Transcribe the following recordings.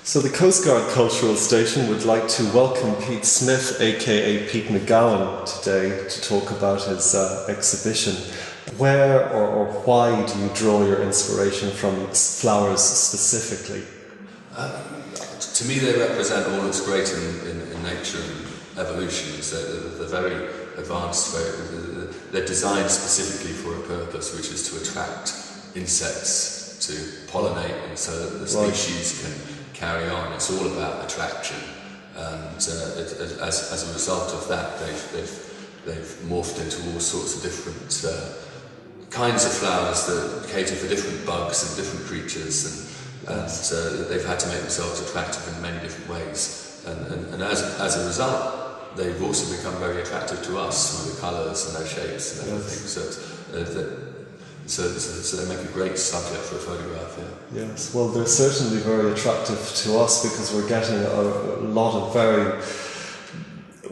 So the Coastguard Cultural Station would like to welcome Pete Smith, aka Pete MacGowan, today to talk about his exhibition. Where or why do you draw your inspiration from flowers specifically? To me, they represent all that's great in nature and evolution. They're very advanced. They're designed specifically for a purpose, which is to attract insects to pollinate, and so that the species can carry on. It's all about attraction, and as a result of that, they've morphed into all sorts of different kinds of flowers that cater for different bugs and different creatures, and they've had to make themselves attractive in many different ways. And as a result, they've also become very attractive to us through the colours and their shapes and everything. So they make a great subject for a photograph, yeah. Yes, well, they're certainly very attractive to us because we're getting a lot of very,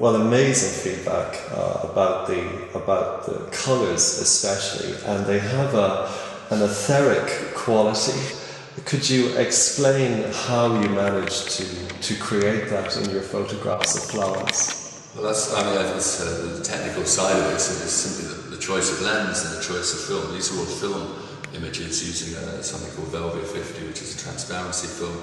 amazing feedback about the colours especially, and they have an etheric quality. Could you explain how you managed to create that in your photographs of flowers? Well, that's the technical side of it. So it's simply the choice of lens and the choice of film. These are all film images using something called Velvet 50, which is a transparency film,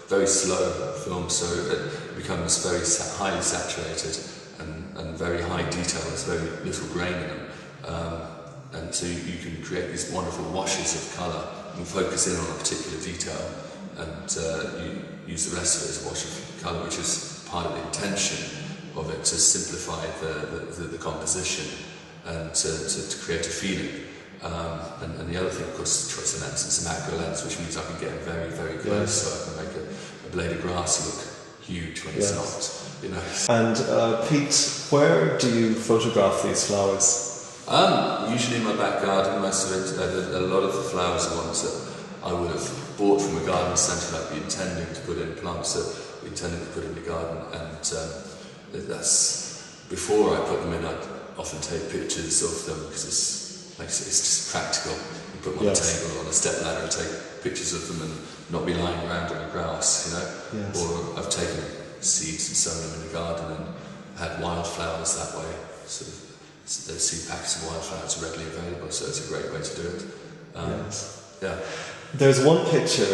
very slow film, so it becomes very highly saturated and very high detail. There's very little grain in them, and so you can create these wonderful washes of colour and focus in on a particular detail, and you use the rest of it as a wash of colour, which is part of the intention of it, to simplify the composition and to create a feeling. And the other thing, of course, is the choice of lens. It's a macro lens, which means I can get very, very close, so I can make a blade of grass look huge when it's not, you know. And Pete, where do you photograph these flowers? Usually in my back garden. Most of it, a lot of the flowers are ones that I would have bought from a garden centre that I'd be intending to put in, plants that we intended to put in the garden, and that's before I put them in. I'd often take pictures of them because it's just practical. You put them on a table or on a step ladder and take pictures of them and not be lying around in the grass, you know. Yes. Or I've taken seeds and sown them in the garden and had wildflowers that way. Sort of, the seed packets of wildflowers are readily available, so it's a great way to do it. Yeah. There's one picture,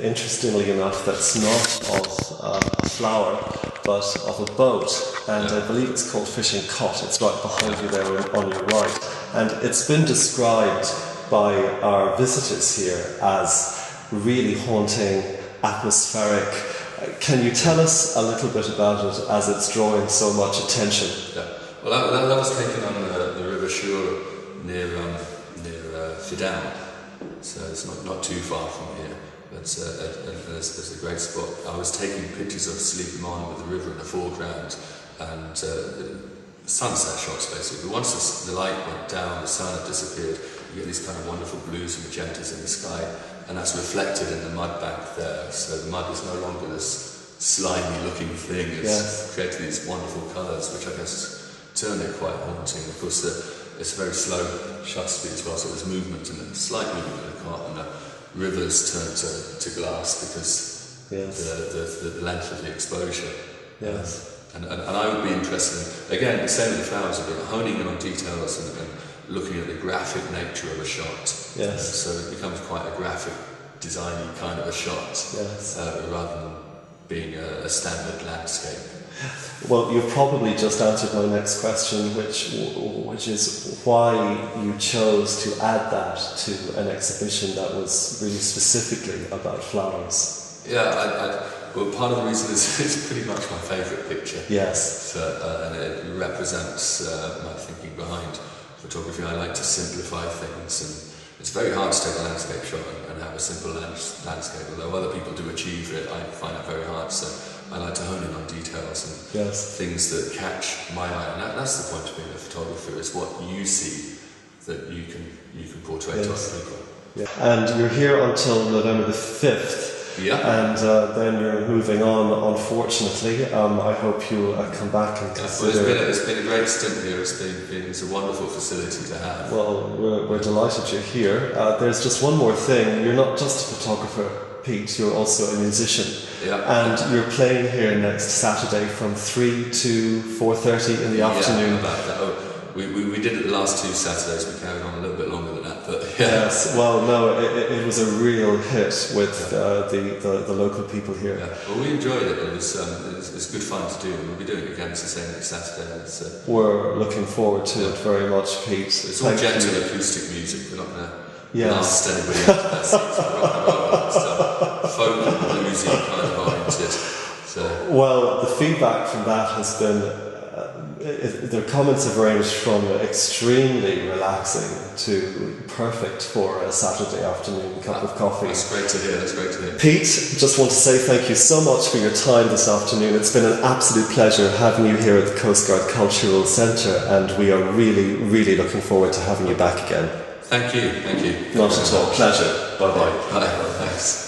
interestingly enough, that's not of a flower, but of a boat, and I believe it's called Fishing Cot. It's right behind you there on your right, and it's been described by our visitors here as really haunting, atmospheric. Can you tell us a little bit about it, as it's drawing so much attention? Yeah. Well, that was taken on the River Shore near Fidan, so it's not too far from here. But it's a great spot. I was taking pictures of sleeping on with the river in the foreground, and sunset shots basically. Once the light went down, the sun had disappeared, you get these kind of wonderful blues and magentas in the sky, and that's reflected in the mud bank there. So the mud is no longer this slimy looking thing. It's created these wonderful colours, which I guess turned it quite haunting. Of course, it's a very slow shutter speed as well, so there's movement and a slight movement in the cart, and the rivers turn to glass because the length of the exposure. Yes. And I would be interested in, again, the same with the flowers, honing in on details and looking at the graphic nature of a shot. Yes. So it becomes quite a graphic, designy kind of a shot, rather than being a standard landscape. Well, you've probably just answered my next question, which is why you chose to add that to an exhibition that was really specifically about flowers. Yeah, well, part of the reason is it's pretty much my favourite picture. Yes. So, and it represents my thinking behind photography. I like to simplify things, and it's very hard to take a landscape shot and have a simple landscape, although other people do achieve it. I find it very hard, so I like to hone in on details and things that catch my eye, and that's the point of being a photographer, is what you see that you can portray to other people. Yeah. And you're here until November the 5th. Yeah. And then you're moving on, unfortunately. I hope you come back and consider... Well, it's been a great stint here. It's a wonderful facility to have. Well, we're delighted you're here. There's just one more thing. You're not just a photographer, Pete, you're also a musician. Yeah. And you're playing here next Saturday from 3 to 4:30 in the afternoon. Yeah, about that. We did it the last 2 Saturdays. We carried on a little bit longer than that, but yeah. Yes, well, no, it was a real hit with the local people here. Yeah. Well, we enjoyed it. It was good fun to do. We'll be doing it again, as I say, next Saturday. We're looking forward to it very much, Pete. It's all gentle acoustic music. We're not going to blast anybody out of their seats. We're rock and roll. It's folk and bluesy kind of oriented. So. Well, the feedback from that has been. The comments have ranged from extremely relaxing to perfect for a Saturday afternoon cup of coffee. That's great to hear. Pete, just want to say thank you so much for your time this afternoon. It's been an absolute pleasure having you here at the Coastguard Cultural Centre, and we are really, really looking forward to having you back again. Thank you. Not at all. Pleasure. Bye-bye. Bye. Thanks.